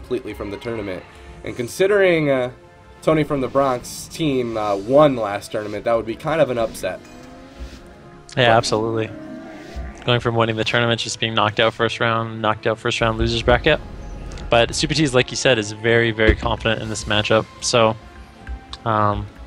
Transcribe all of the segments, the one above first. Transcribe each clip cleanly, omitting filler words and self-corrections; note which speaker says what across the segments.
Speaker 1: completely from the tournament. And considering Tony from the Bronx team won last tournament, that would be kind of an upset.
Speaker 2: Yeah, absolutely. Going from winning the tournament, just being knocked out first round losers bracket. But Supatease, like you said, is very, very confident in this matchup. So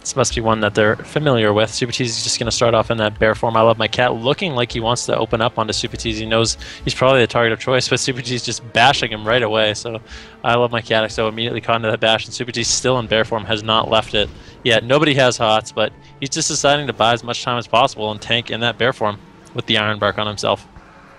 Speaker 2: this must be one that they're familiar with. Supatease is just going to start off in that bear form. I Love My Cat, looking like he wants to open up onto Supatease. He knows he's probably the target of choice, but Supatease just bashing him right away. So I Love My Cat, so immediately caught into that bash, and Supatease still in bear form, has not left it yet. Nobody has hots, but he's just deciding to buy as much time as possible and tank in that bear form with the Iron Bark on himself.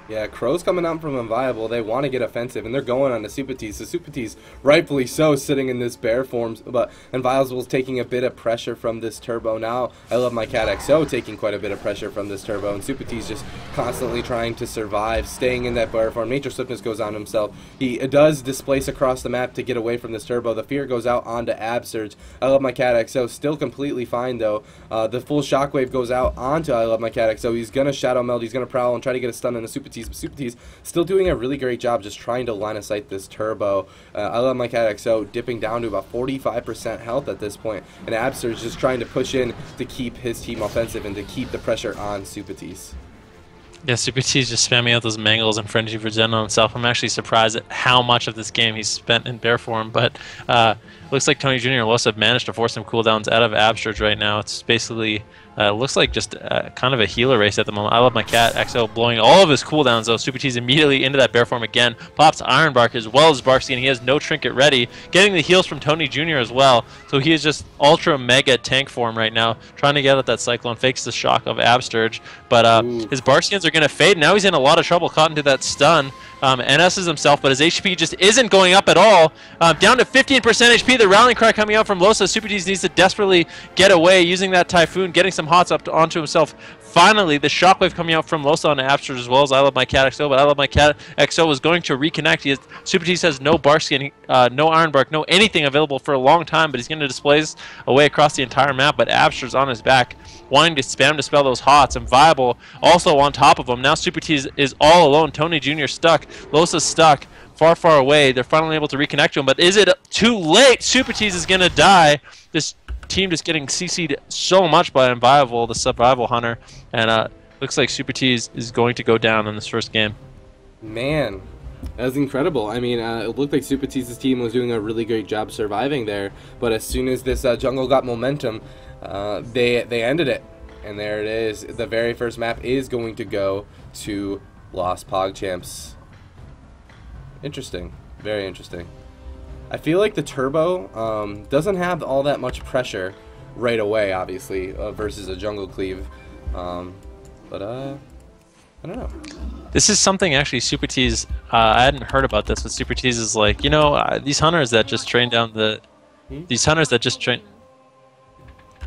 Speaker 1: Yeah, Crow's coming out from Invaiable. They want to get offensive, and they're going on to Supatease. So Supatease, rightfully so, sitting in this bear form, but Inviable's taking a bit of pressure from this turbo. Now, I Love My Cat XO taking quite a bit of pressure from this turbo, and Supatease just constantly trying to survive, staying in that bear form. Nature Swiftness goes on himself. He does displace across the map to get away from this turbo. The fear goes out onto Absterge. I Love My Cat XO still completely fine, though. The full shockwave goes out onto I Love My Cat XO. He's going to Shadow Meld. He's going to Prowl and try to get a stun on the Supatease. Supatease still doing a really great job just trying to line of sight this turbo. I Love My Cat XO dipping down to about 45% health at this point, and Absterge just trying to push in to keep his team offensive and to keep the pressure on Supatease.
Speaker 2: Yeah, Supatease just spamming out those mangles and Frenzy for Zen on himself. I'm actually surprised at how much of this game he's spent in bear form, but looks like Tony Jr. and Lossa have managed to force some cooldowns out of Absterge right now. It's basically looks like just kind of a healer race at the moment. I Love My Cat XO blowing all of his cooldowns, though. Supatease immediately into that bear form again. Pops Iron Bark as well as Barkskin. He has no trinket ready. Getting the heals from Tony Jr. as well. So he is just ultra mega tank form right now, trying to get at that Cyclone. Fakes the shock of Absterge. But his Barkskins are going to fade. Now he's in a lot of trouble, caught into that stun. NS's himself, but his HP just isn't going up at all. Down to 15% HP. The rallying cry coming out from Lossa. Supatease needs to desperately get away using that Typhoon, getting some hots up onto himself. Finally, the shockwave coming out from Lossa on Absterge as well as I Love My Cat XO, but I Love My Cat XO is going to reconnect. Supatease has no Barkskin, no Iron Bark, no anything available for a long time, but he's going to displace away across the entire map, but Absterge's on his back, wanting to spam to spell those hots. Invaiable also on top of him. Now Supatease is all alone. Tony Jr. stuck. Lossa's stuck. Far, far away. They're finally able to reconnect to him, but is it too late? Supatease is going to die. This team just getting CC'd so much by Invaiable, the survival hunter, and looks like Supatease is going to go down in this first game.
Speaker 1: Man, that was incredible. I mean, it looked like Supatease's team was doing a really great job surviving there, but as soon as this jungle got momentum, they ended it. And there it is. The very first map is going to go to Lost PogChamps. Interesting. Very interesting. I feel like the turbo doesn't have all that much pressure right away, obviously, versus a jungle cleave. But I don't know.
Speaker 2: This is something actually Supatease, I hadn't heard about this, but Supatease is like, you know, these hunters that just train down the... These hunters that just train...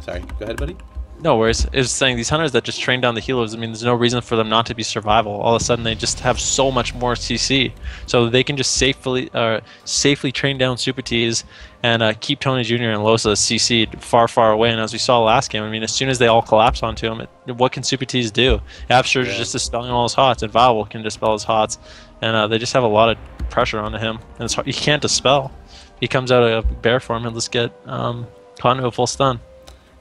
Speaker 1: Sorry, go ahead, buddy.
Speaker 2: No worries. It was saying these hunters that just train down the healers, I mean, there's no reason for them not to be survival. All of a sudden, they just have so much more CC. So they can just safely train down Supatease and keep Tony Jr. and Lossa CC'd far, far away. And as we saw last game, I mean, as soon as they all collapse onto him, what can Supatease do? Absterge is just dispelling all his hots, and Invaiable can dispel his hots. And they just have a lot of pressure onto him. And it's hard. He can't dispel. He comes out of bear form and just get caught into a full stun.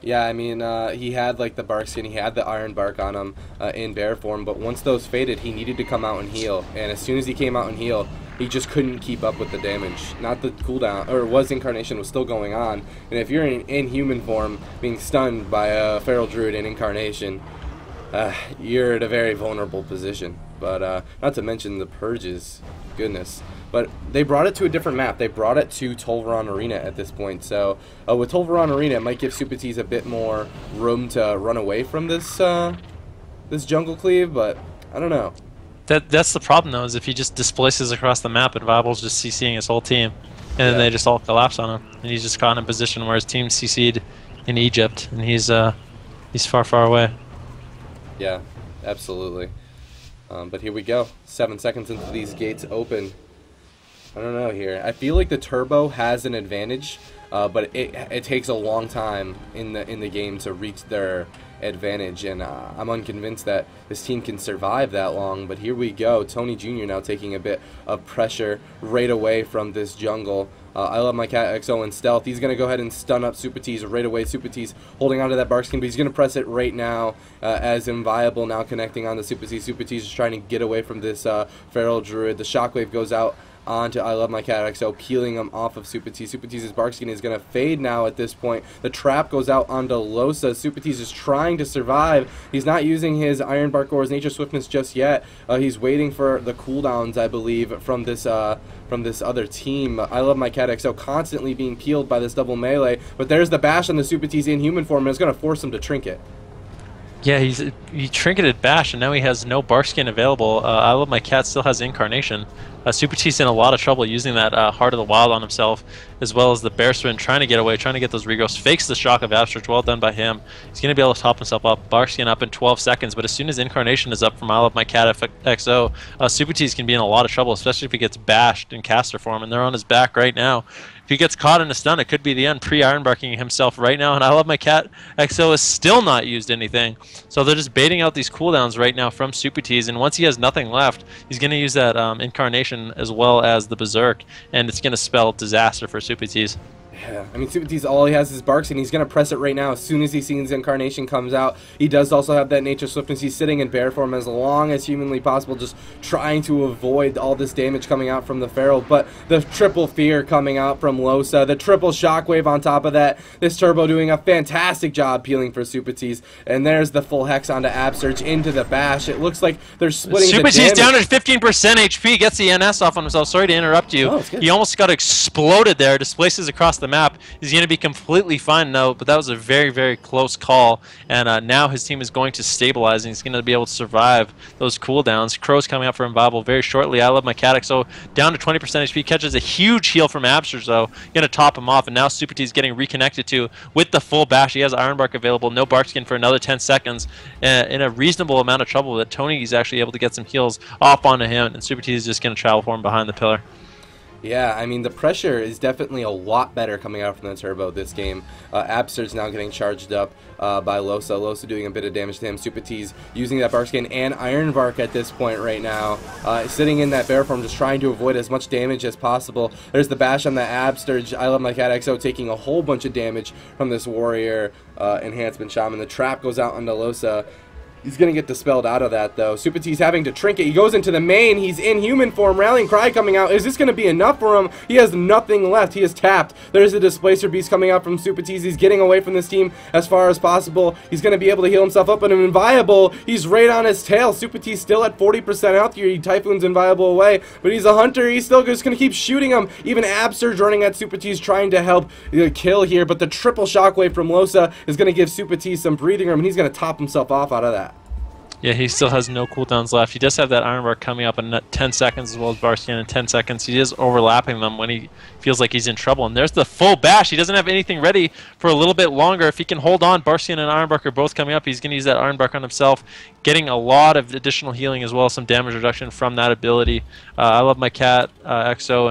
Speaker 1: Yeah, I mean, he had like the Barkskin, he had the Iron Bark on him in bear form, but once those faded, he needed to come out and heal. And as soon as he came out and heal, he just couldn't keep up with the damage. Not the cooldown, or Incarnation was still going on. And if you're in human form, being stunned by a Feral Druid in Incarnation, you're at a very vulnerable position. But not to mention the purges, goodness. But they brought it to a different map. They brought it to Tolvaron Arena at this point. So with Tolvaron Arena, it might give Supatease a bit more room to run away from this this jungle cleave. But I don't know.
Speaker 2: That's the problem though, is if he just displaces across the map, Inviable's just CCing his whole team, and then they just all collapse on him, and he's just caught in a position where his team CC'd in Egypt, and he's far, far away.
Speaker 1: Yeah, absolutely. But here we go. 7 seconds into these gates open. I don't know here. I feel like the turbo has an advantage, but it takes a long time in the game to reach their advantage, and I'm unconvinced that this team can survive that long. But here we go. Tony Jr. now taking a bit of pressure right away from this jungle. Ilovemycatxo in stealth. He's going to go ahead and stun up Supatease right away. Supatease holding onto that Barkskin, but he's going to press it right now as Inviable now connecting on the Supatease. Supatease is trying to get away from this Feral Druid. The shockwave goes out onto Ilovemycatxo, peeling him off of Supatease. Supatease's Barkskin is going to fade now at this point. The trap goes out onto Lossa. Supatease is trying to survive. He's not using his Iron Bark or his Nature Swiftness just yet. He's waiting for the cooldowns, I believe, from this other team. Ilovemycatxo constantly being peeled by this double melee, but there's the bash on the Supatease in human form, and it's going to force him to trinket.
Speaker 2: Yeah, he trinketed Bash, and now he has no Barkskin available. Ilovemycat still has Incarnation. Supatease in a lot of trouble using that Heart of the Wild on himself, as well as the Bear Swim, trying to get away, trying to get those reghosts. Fakes the shock of Absterge, well done by him. He's going to be able to top himself up. Barkskin up in 12 seconds, but as soon as Incarnation is up from Ilovemycatxo, Supatease can be in a lot of trouble, especially if he gets bashed in caster form, and they're on his back right now. If he gets caught in a stun, it could be the end. Pre-Ironbarking himself right now, and Ilovemycatxo has still not used anything. So they're just baiting out these cooldowns right now from Supatease, and once he has nothing left, he's going to use that Incarnation as well as the Berserk, and it's going to spell disaster for Supatease.
Speaker 1: Yeah, I mean, Supatease, all he has is Barks, and he's going to press it right now as soon as he sees Incarnation comes out. He does also have that Nature Swiftness. He's sitting in bear form as long as humanly possible, just trying to avoid all this damage coming out from the Feral. But the triple Fear coming out from Lossa, the triple Shockwave on top of that. This Turbo doing a fantastic job peeling for Supatease. And there's the full Hex onto Absterge into the Bash. It looks like they're splitting the damage.
Speaker 2: Supatease down to 15% HP, gets the NS off on himself. Sorry to interrupt you. He almost got exploded there, displaces across the map. He's going to be completely fine now, but that was a very, very close call, and now his team is going to stabilize, and he's going to be able to survive those cooldowns. Crow's coming up for Invaiable very shortly. Ilovemycatxo down to 20% HP, catches a huge heal from Absterge, though, going to top him off, and now Supatease getting reconnected to with the full Bash. He has Iron Bark available, no Barkskin for another 10 seconds, in a reasonable amount of trouble, that Tony is actually able to get some heals off onto him, and Supatease is just going to travel for him behind the pillar.
Speaker 1: Yeah, I mean, the pressure is definitely a lot better coming out from the Turbo this game. Absterge now getting charged up by Lossa. Lossa doing a bit of damage to him. Supatease using that Barkskin and Iron Bark at this point right now. Sitting in that bear form, just trying to avoid as much damage as possible. There's the Bash on the Absterge. Ilovemycatxo taking a whole bunch of damage from this Warrior Enhancement Shaman. The trap goes out onto Lossa. He's going to get dispelled out of that, though. Supatease having to trinket. He goes into the main. He's in human form. Rallying Cry coming out. Is this going to be enough for him? He has nothing left. He is tapped. There's a Displacer Beast coming out from Supatease. He's getting away from this team as far as possible. He's going to be able to heal himself up. But Inviable, he's right on his tail. Supatease still at 40% health here. He Typhoons Inviable away. But he's a hunter. He's still just going to keep shooting him. Even Absterge running at Supatease trying to help kill here. But the triple Shockwave from Lossa is going to give Supatease some breathing room. And he's going to top himself off out of that.
Speaker 2: Yeah, he still has no cooldowns left. He does have that Iron Bark coming up in 10 seconds, as well as Barkskin in 10 seconds. He is overlapping them when he feels like he's in trouble. And there's the full Bash. He doesn't have anything ready for a little bit longer. If he can hold on, Barkskin and Iron Bark are both coming up. He's going to use that Iron Bark on himself, getting a lot of additional healing as well as some damage reduction from that ability. Ilovemycatxo,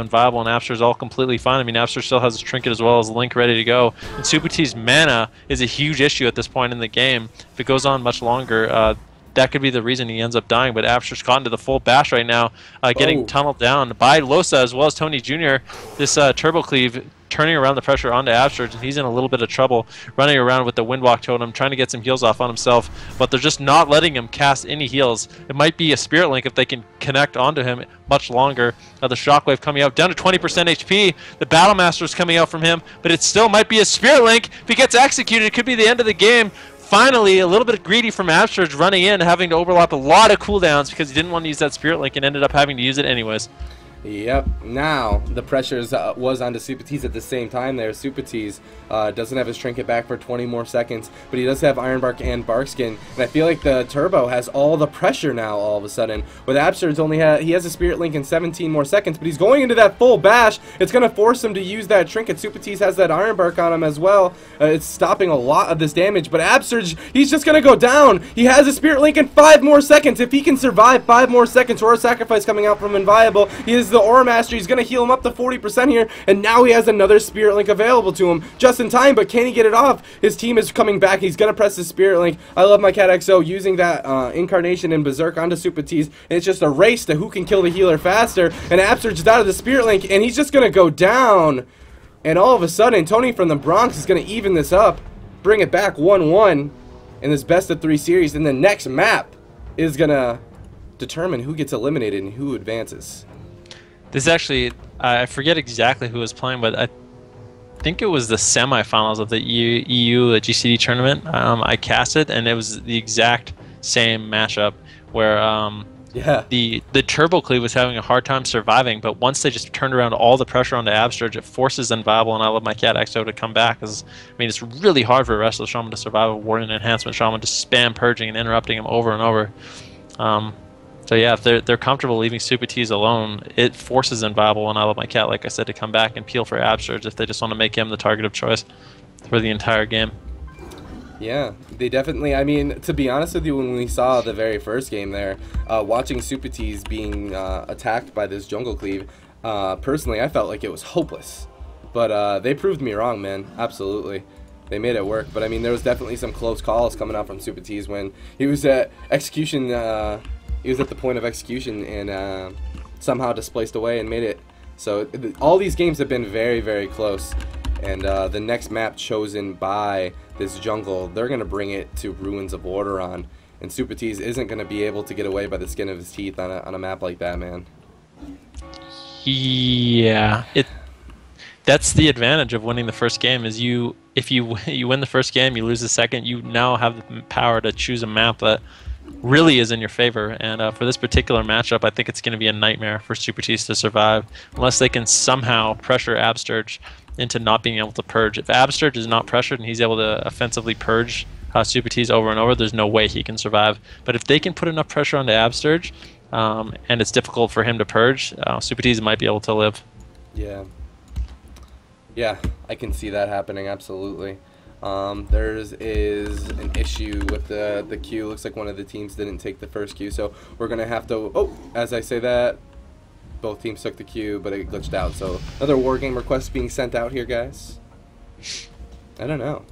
Speaker 2: Invaiable, and Absterge all completely fine. I mean, Absterge still has his Trinket as well as Link ready to go. And Supatease's mana is a huge issue at this point in the game. If it goes on much longer, that could be the reason he ends up dying, but Absterge's caught into the full Bash right now, getting tunneled down by Lossa as well as Tony Jr. This Turbo Cleave turning around the pressure onto Absterge, and he's in a little bit of trouble running around with the Windwalk Totem, trying to get some heals off on himself, but they're just not letting him cast any heals. It might be a Spirit Link if they can connect onto him much longer. The Shockwave coming out, down to 20% HP. The Battle Master is coming out from him, but it still might be a Spirit Link. If he gets executed, it could be the end of the game. Finally, a little bit greedy from Absterge running in, having to overlap a lot of cooldowns because he didn't want to use that Spirit Link and ended up having to use it anyways.
Speaker 1: Yep. Now the pressures was onto Supatease at the same time there. Supatease doesn't have his Trinket back for 20 more seconds, but he does have Iron Bark and Barkskin, and I feel like the Turbo has all the pressure now all of a sudden. With Absterge, he has a Spirit Link in 17 more seconds, but he's going into that full Bash. It's going to force him to use that Trinket. Supatease has that Iron Bark on him as well. It's stopping a lot of this damage, but Absterge, he's just going to go down. He has a Spirit Link in 5 more seconds. If he can survive 5 more seconds or a sacrifice coming out from Invaiable, he is the Aura Mastery. He's going to heal him up to 40% here, and now he has another Spirit Link available to him just in time, but can he get it off? His team is coming back. He's going to press the Spirit Link. Ilovemycatxo using that Incarnation and Berserk onto Supatease, and it's just a race to who can kill the healer faster, and Absterge is out of the Spirit Link, and he's just going to go down, and all of a sudden, Tony from the Bronx is going to even this up, bring it back 1-1 in this best of 3 series, and the next map is going to determine who gets eliminated and who advances.
Speaker 2: This is actually, I forget exactly who was playing, but I think it was the semifinals of the EU GCD tournament. I cast it, and it was the exact same matchup where
Speaker 1: yeah,
Speaker 2: the Turbo Cleave was having a hard time surviving, but once they just turned around all the pressure onto Absterge, it forces Inviable and Ilovemycatxo to come back. I mean, it's really hard for a Resto Shaman to survive a Warden Enhancement Shaman to spam purging and interrupting him over and over. So yeah, if they're comfortable leaving Supatease alone, it forces Invaiable and Ilovemycat, like I said, to come back and peel for Absterge if they just want to make him the target of choice for the entire game.
Speaker 1: Yeah, they definitely, I mean, to be honest with you, when we saw the very first game there, watching Supatease being attacked by this jungle cleave, personally, I felt like it was hopeless. But they proved me wrong, man. Absolutely. They made it work. But, I mean, there was definitely some close calls coming out from Supatease when he was at execution, he was at the point of execution and somehow displaced away and made it. So, all these games have been very, very close. And the next map chosen by this jungle, they're going to bring it to Ruins of Orderon. And Supatease isn't going to be able to get away by the skin of his teeth on a map like that, man.
Speaker 2: Yeah, that's the advantage of winning the first game. Is if you win the first game, you lose the second, you now have the power to choose a map that really is in your favor. And for this particular matchup, I think it's going to be a nightmare for Supatease to survive unless they can somehow pressure Absterge into not being able to purge. If Absterge is not pressured and he's able to offensively purge Supatease over and over, there's no way he can survive. But if they can put enough pressure onto Absterge, and it's difficult for him to purge, Supatease might be able to live.
Speaker 1: Yeah. Yeah, I can see that happening, absolutely. There is an issue with the queue. Looks like one of the teams didn't take the first queue, so we're going to have to... Oh, as I say that, both teams took the queue, but it glitched out. So another wargame request being sent out here, guys. I don't know.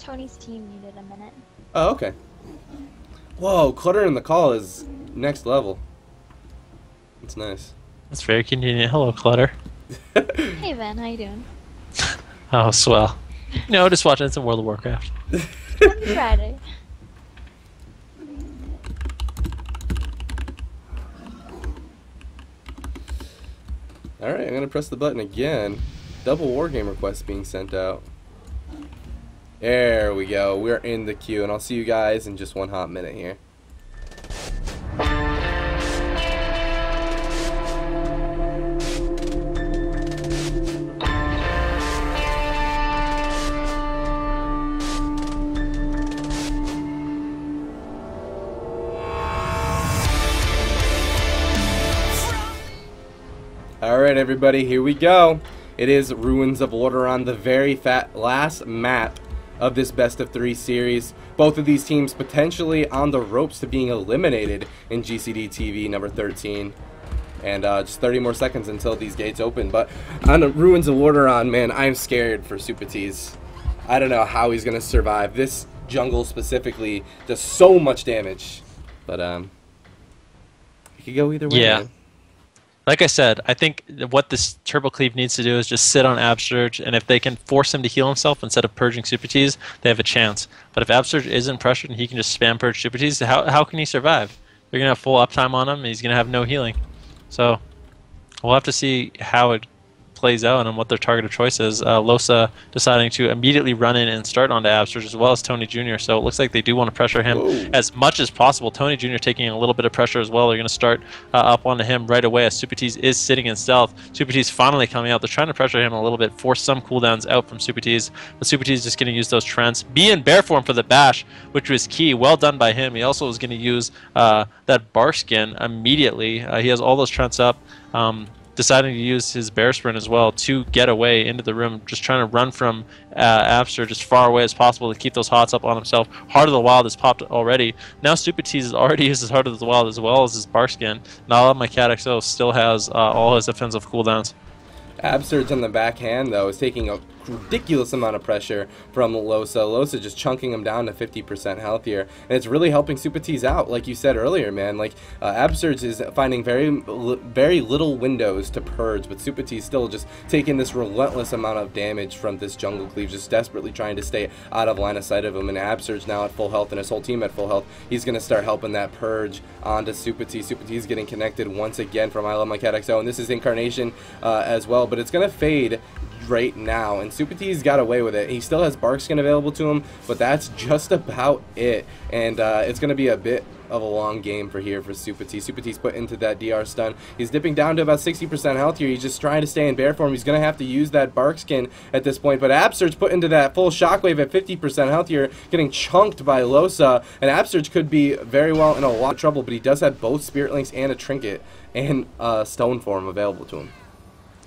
Speaker 3: Tony's team needed a minute.
Speaker 1: Oh, okay. Whoa, clutter in the call is next level. It's nice.
Speaker 2: That's very convenient. Hello, Clutter.
Speaker 3: Hey, Ben, how you doing?
Speaker 2: Oh, swell. No, just watching some World of Warcraft.
Speaker 3: Happy Friday.
Speaker 1: Alright, I'm going to press the button again. Double wargame request being sent out. There we go. We're in the queue, and I'll see you guys in just one hot minute here. Alright everybody, here we go. It is Ruins of Orderon, the very last map of this best of 3 series. Both of these teams potentially on the ropes to being eliminated in GCD TV number 13. And just 30 more seconds until these gates open. But on the Ruins of Orderon, man, I'm scared for Supatease. I don't know how he's going to survive. This jungle specifically does so much damage. But it could go either way.
Speaker 2: Yeah.
Speaker 1: Man.
Speaker 2: Like I said, I think what this Turbo Cleave needs to do is just sit on Absterge, and if they can force him to heal himself instead of purging Supatease, they have a chance. But if Absterge isn't pressured and he can just spam purge Supatease, how can he survive? They're going to have full uptime on him, and he's going to have no healing. So we'll have to see how it plays out and what their target of choice is. Lossa deciding to immediately run in and start onto Absterge as well as Tony Jr. So it looks like they do want to pressure him as much as possible. Tony Jr. taking a little bit of pressure as well. They're going to start up onto him right away as Supatease is sitting in stealth. Supatease finally coming out. They're trying to pressure him a little bit, force some cooldowns out from Supatease. But Supatease is just going to use those trends. Be in bear form for the bash, which was key. Well done by him. He also was going to use that bar skin immediately. He has all those trends up. deciding to use his bear sprint as well to get away into the room, just trying to run from Absterge as far away as possible to keep those hots up on himself. Heart of the Wild has popped already. Now Supatease has already used his Heart of the Wild as well as his Barkskin. Now Ilovemycatxo still has all his offensive cooldowns.
Speaker 1: Absterge on the backhand, though, is taking a ridiculous amount of pressure from Lossa. Lossa just chunking him down to 50% health here, and it's really helping Supatease out, like you said earlier, man. Like, Absterge is finding very little windows to purge, but Supatease still just taking this relentless amount of damage from this jungle cleave, just desperately trying to stay out of line of sight of him. And Absterge now at full health, and his whole team at full health. He's going to start helping that purge onto Supatease. Supatease getting connected once again from Ilovemycatxo, and this is Incarnation as well, but it's going to fade right now, and Supatease got away with it. He still has Barkskin available to him, but that's just about it, and it's going to be a bit of a long game for Supatease. Supatease put into that DR stun. He's dipping down to about 60% health here. He's just trying to stay in bear form. He's going to have to use that Barkskin at this point, but Absterge put into that full shockwave at 50% health here, getting chunked by Lossa, and Absterge could be very well in a lot of trouble, but he does have both Spirit Links and a Trinket and Stone Form available to him.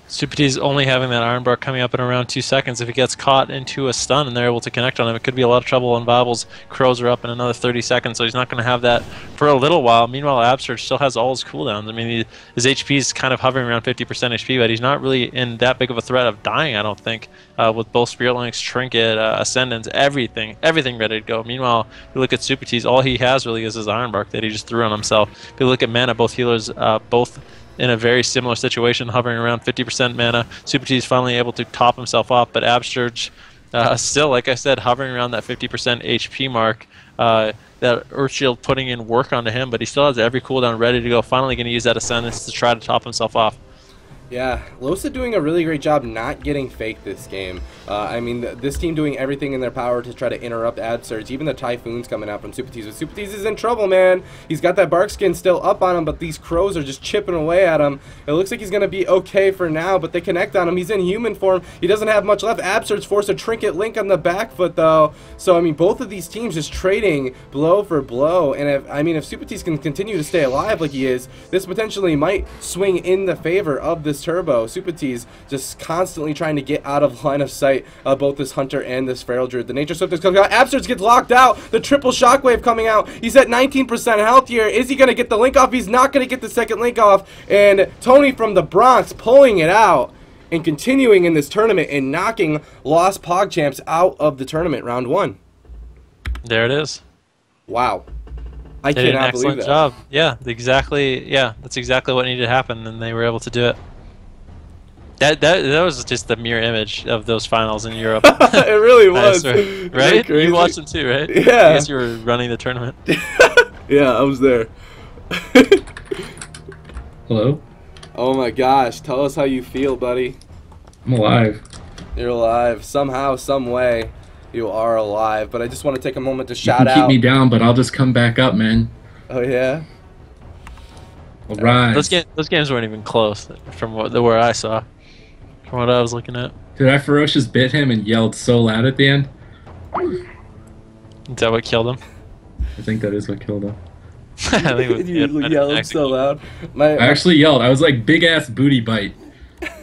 Speaker 2: Supatease only having that Iron Bark coming up in around 2 seconds. If he gets caught into a stun and they're able to connect on him, it could be a lot of trouble. Inviable's crows are up in another 30 seconds, so he's not going to have that for a little while. Meanwhile, Absterge still has all his cooldowns. I mean, his HP is kind of hovering around 50% HP, but he's not really in that big of a threat of dying, I don't think, with both Spirit Links, Trinket, Ascendants, everything ready to go. Meanwhile, if you look at Supatease, all he has really is his Iron Bark that he just threw on himself. If you look at mana, both healers, both in a very similar situation, hovering around 50% mana. Supatease finally able to top himself off, but Absterge still, like I said, hovering around that 50% HP mark. That Earthshield putting in work onto him, but he still has every cooldown ready to go. Finally going to use that Ascendance to try to top himself off.
Speaker 1: Yeah, Lossa doing a really great job not getting faked this game. I mean, this team doing everything in their power to try to interrupt Absterge. Even the Typhoons coming out from Supatease. But Supatease is in trouble, man. He's got that Barkskin still up on him, but these crows are just chipping away at him. It looks like he's going to be okay for now, but they connect on him. He's in human form. He doesn't have much left. Absterge forced a Trinket Link on the back foot, though. So, I mean, both of these teams just trading blow for blow. And, if Supatease can continue to stay alive like he is, this potentially might swing in the favor of this Turbo. Supatease just constantly trying to get out of line of sight of both this Hunter and this Feral Druid. The Nature Swift is coming out. Absterge gets locked out. The triple shockwave coming out. He's at 19% health here. Is he going to get the link off? He's not going to get the second link off. And Tony from the Bronx pulling it out and continuing in this tournament and knocking Lost PogChamps out of the tournament round 1.
Speaker 2: There it is.
Speaker 1: Wow. I
Speaker 2: They did an
Speaker 1: cannot believe
Speaker 2: excellent
Speaker 1: that.
Speaker 2: job. Yeah, that's exactly what needed to happen, and they were able to do it. That was just the mirror image of those finals in Europe.
Speaker 1: It really was.
Speaker 2: Right? You watched them too, right?
Speaker 1: Yeah.
Speaker 2: I guess you were running the tournament.
Speaker 1: Yeah, I was there.
Speaker 4: Hello?
Speaker 1: Oh my gosh, tell us how you feel, buddy.
Speaker 4: I'm alive.
Speaker 1: You're alive. Somehow, some way, you are alive. But I just want to take a moment to
Speaker 4: You
Speaker 1: shout
Speaker 4: can keep
Speaker 1: out.
Speaker 4: me down, but I'll just come back up, man.
Speaker 1: Oh yeah?
Speaker 4: I'll rise.
Speaker 2: Those games weren't even close from where I saw. From what I was looking at.
Speaker 4: Dude, I ferocious bit him and yelled so loud at the end.
Speaker 2: Is that what killed him?
Speaker 4: I think that is what killed him.
Speaker 2: I think it was
Speaker 1: You yelled so loud.
Speaker 4: I actually yelled. I was like, big ass booty bite.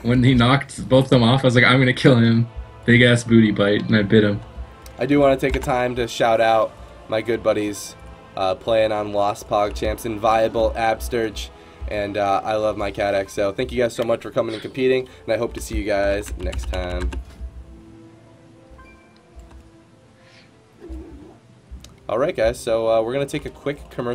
Speaker 4: When he knocked both of them off, I was like, I'm gonna kill him. Big ass booty bite, and I bit him.
Speaker 1: I do want to take a time to shout out my good buddies playing on Lost PogChamps, Invaiable, Absterge, and Ilovemycatxo. Thank you guys so much for coming and competing, and I hope to see you guys next time. Alright guys, so we're going to take a quick commercial